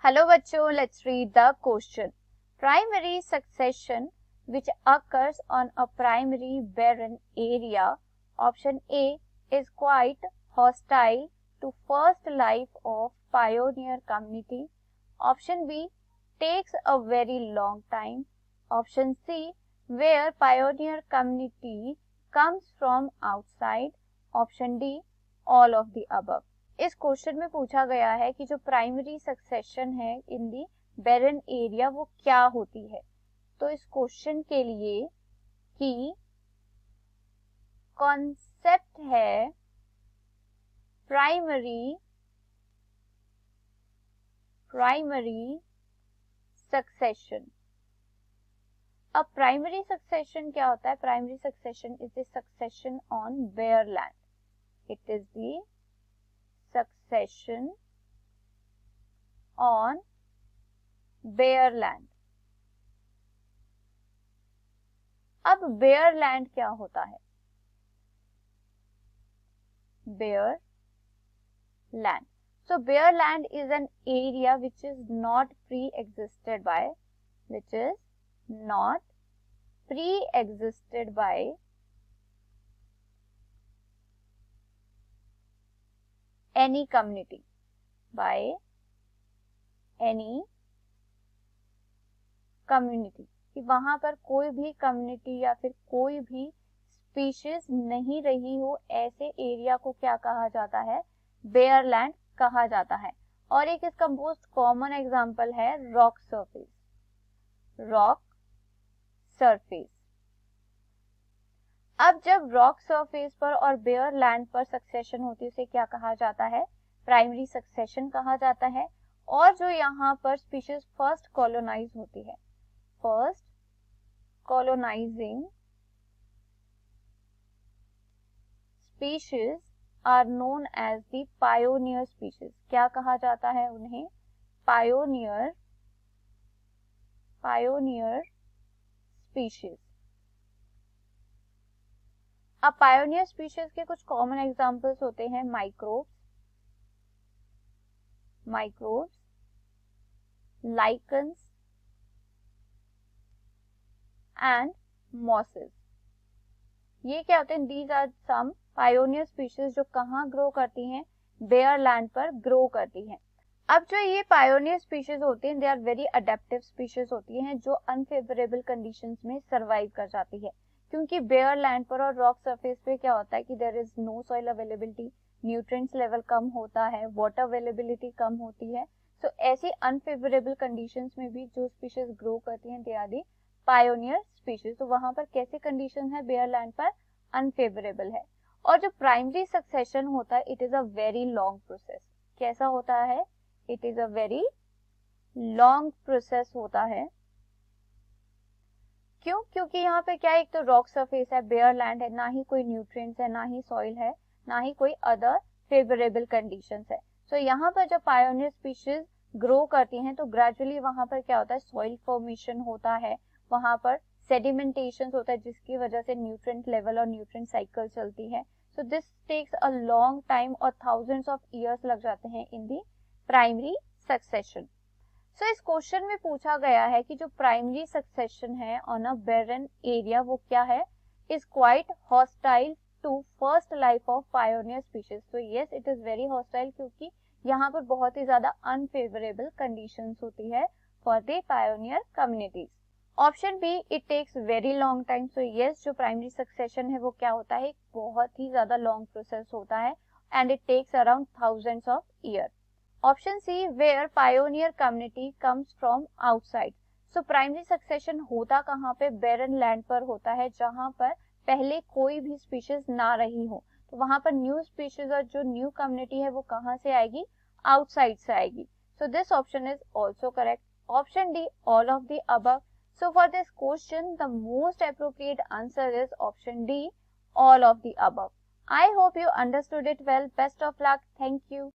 Hello बच्चों, let's read the question. Primary succession which occurs on a primary barren area. Option A is quite hostile to first life of pioneer community. Option B takes a very long time. Option C where pioneer community comes from outside. Option D all of the above. इस question में पूछा गया है कि जो primary succession है इन दी बैरन area वो क्या होती है. तो इस क्वेश्चन के लिए की कॉन्सेप्ट है प्राइमरी सक्सेशन. अब प्राइमरी सक्सेशन क्या होता है? Primary succession is the succession on bare land. It is the succession on bare land. अब बेयर लैंड क्या होता है? Bare land. So bare land is an area which is not pre-existed by any community, कि वहां पर कोई भी community या फिर कोई भी स्पीशीज नहीं रही हो, ऐसे एरिया को क्या कहा जाता है? बेयर लैंड कहा जाता है. और एक इसका मोस्ट कॉमन एग्जांपल है रॉक सरफेस. अब जब रॉक सरफेस पर और बेयर लैंड पर सक्सेशन होती है उसे क्या कहा जाता है? प्राइमरी सक्सेशन कहा जाता है. और जो यहाँ पर स्पीशीज फर्स्ट कॉलोनाइज होती है, first colonizing species are known as the pioneer species. क्या कहा जाता है उन्हें? Pioneer species. अब पायोनियर स्पीशीज के कुछ कॉमन एग्जांपल्स होते हैं माइक्रोब्स, लाइकन्स एंड मॉसेस. ये क्या होते हैं? These are some pioneer species जो कहाँ ग्रो करती हैं? बेयर लैंड पर ग्रो करती हैं. अब जो ये पायोनियर स्पीशीज होती हैं they are very adaptive species होती हैं जो अनफेवरेबल कंडीशंस में सरवाइव कर जाती है. क्योंकि बेयर लैंड पर और रॉक सरफेस पे क्या होता है कि there is no soil availability, nutrients level कम होता है, वाटर अवेलेबिलिटी कम होती है. सो ऐसी अनफेवरेबल कंडीशंस में भी जो स्पीशीज ग्रो करती हैं they are the pioneer species. तो वहां पर कैसे कंडीशन है? बेयर लैंड पर अनफेवरेबल है. और जो प्राइमरी सक्सेशन होता है it is a very long process. कैसा होता है? It is a very long process होता है. क्यों? क्योंकि यहाँ पे क्या है, एक तो रॉक सरफेस है, बेयर लैंड है, ना ही कोई न्यूट्रिएंट्स है, ना ही सॉइल है, ना ही कोई अदर फेवरेबल कंडीशंस है. सो यहाँ पर जब पायोनियर स्पीशीज ग्रो करती हैं तो ग्रेजुअली वहां पर क्या होता है? सॉइल फॉर्मेशन होता है, वहां पर सेडिमेंटेशन होता है जिसकी वजह से न्यूट्रिएंट लेवल और न्यूट्रिएंट साइकिल चलती है. So this takes a long time और थाउजेंड्स ऑफ ईयर्स लग जाते हैं इन दी प्राइमरी सक्सेशन. सो इस क्वेश्चन में पूछा गया है कि जो प्राइमरी सक्सेशन है ऑन अ बैरन एरिया वो क्या है? Is quite hostile to first life of pioneer species. तो yes, it is very hostile क्योंकि यहाँ पर बहुत ही ज्यादा अनफेवरेबल कंडीशंस होती है for the pioneer communities. Option B, it takes very long time. So yes, जो प्राइमरी सक्सेशन है वो क्या होता है? बहुत ही ज्यादा लॉन्ग प्रोसेस होता है and it takes around thousands of year. Option C, where pioneer community comes from outside. So primary succession होता कहाँ पे? बैरन लैंड पर होता है जहां पर पहले कोई भी स्पीशीज ना रही हो. तो वहां पर न्यू स्पीशीज और जो न्यू कम्युनिटी है वो कहाँ से आएगी? आउटसाइड से आएगी. So this option is also correct. Option D, all of the above. So for this question, the most appropriate answer is option D, all of the above. I hope you understood it well. Best of luck. Thank you.